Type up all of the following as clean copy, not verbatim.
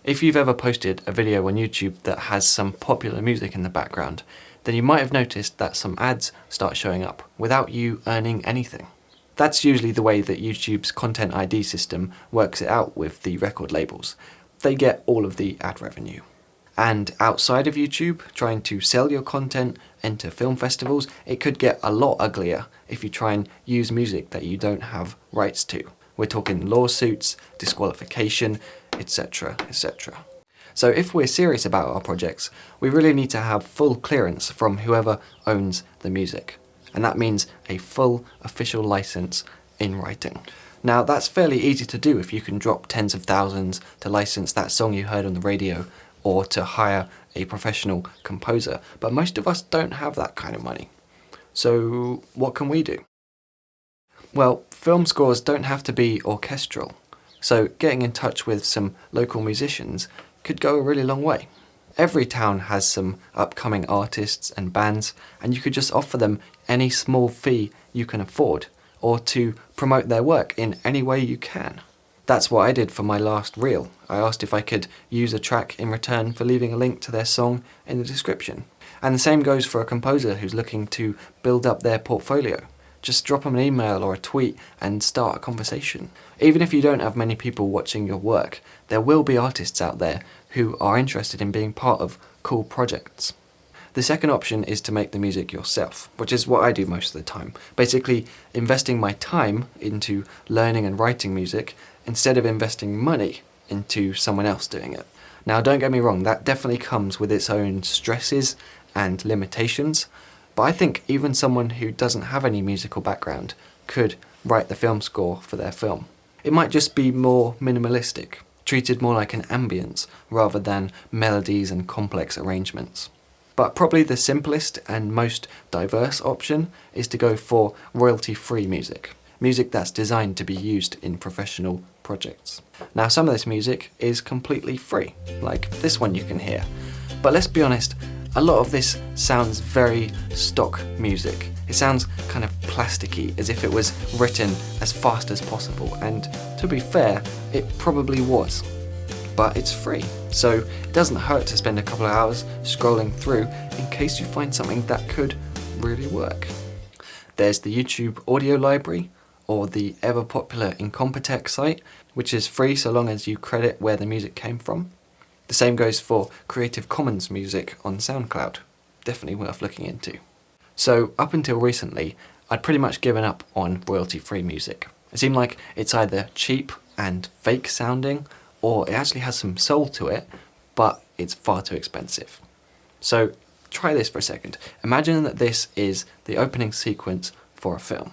If you've ever posted a video on YouTube that has some popular music in the background, then you might have noticed that some ads start showing up without you earning anything. That's usually the way that YouTube's Content ID system works it out with the record labels. They get all of the ad revenue. And outside of YouTube, trying to sell your content into film festivals, it could get a lot uglier if you try and use music that you don't have rights to. We're talking lawsuits, disqualification, etc, etc. So if we're serious about our projects, we really need to have full clearance from whoever owns the music. And that means a full official license in writing. Now that's fairly easy to do if you can drop tens of thousands to license that song you heard on the radio or to hire a professional composer, but most of us don't have that kind of money. So what can we do? Well, film scores don't have to be orchestral, so getting in touch with some local musicians could go a really long way. Every town has some upcoming artists and bands, and you could just offer them any small fee you can afford, or to promote their work in any way you can. That's what I did for my last reel. I asked if I could use a track in return for leaving a link to their song in the description. And the same goes for a composer who's looking to build up their portfolio. Just drop them an email or a tweet and start a conversation. Even if you don't have many people watching your work, there will be artists out there who are interested in being part of cool projects. The second option is to make the music yourself, which is what I do most of the time. Basically, investing my time into learning and writing music instead of investing money into someone else doing it. Now, don't get me wrong, that definitely comes with its own stresses and limitations, but I think even someone who doesn't have any musical background could write the film score for their film. It might just be more minimalistic, treated more like an ambience rather than melodies and complex arrangements. But probably the simplest and most diverse option is to go for royalty-free music. Music that's designed to be used in professional projects. Now, some of this music is completely free, like this one you can hear. But let's be honest, a lot of this sounds very stock music. It sounds kind of plasticky, as if it was written as fast as possible, and to be fair, it probably was. But it's free, so it doesn't hurt to spend a couple of hours scrolling through in case you find something that could really work. There's the YouTube audio library, or the ever-popular Incompetech site, which is free so long as you credit where the music came from. The same goes for Creative Commons music on SoundCloud. Definitely worth looking into. So up until recently, I'd pretty much given up on royalty-free music. It seemed like it's either cheap and fake sounding, or it actually has some soul to it, but it's far too expensive. So try this for a second. Imagine that this is the opening sequence for a film.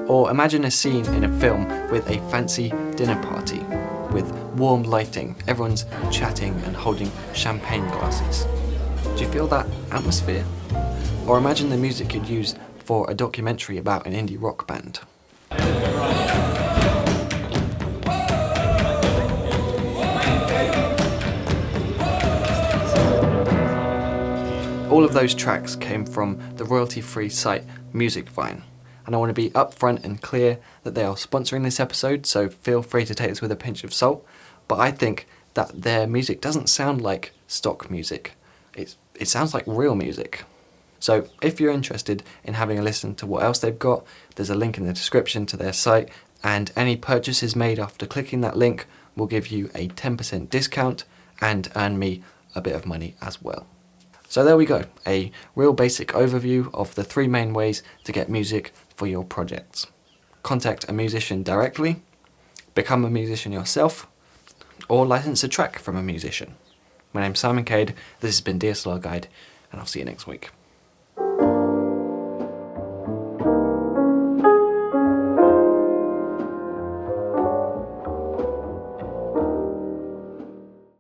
Or imagine a scene in a film with a fancy dinner party, with warm lighting, everyone's chatting and holding champagne glasses. Do you feel that atmosphere? Or imagine the music you'd use for a documentary about an indie rock band. All of those tracks came from the royalty-free site MusicVine. And I want to be upfront and clear that they are sponsoring this episode, so feel free to take this with a pinch of salt. But I think that their music doesn't sound like stock music. It sounds like real music. So if you're interested in having a listen to what else they've got, there's a link in the description to their site, and any purchases made after clicking that link will give you a 10% discount and earn me a bit of money as well. So there we go, a real basic overview of the 3 main ways to get music for your projects. Contact a musician directly, become a musician yourself, or license a track from a musician. My name's Simon Cade, this has been DSLR Guide, and I'll see you next week.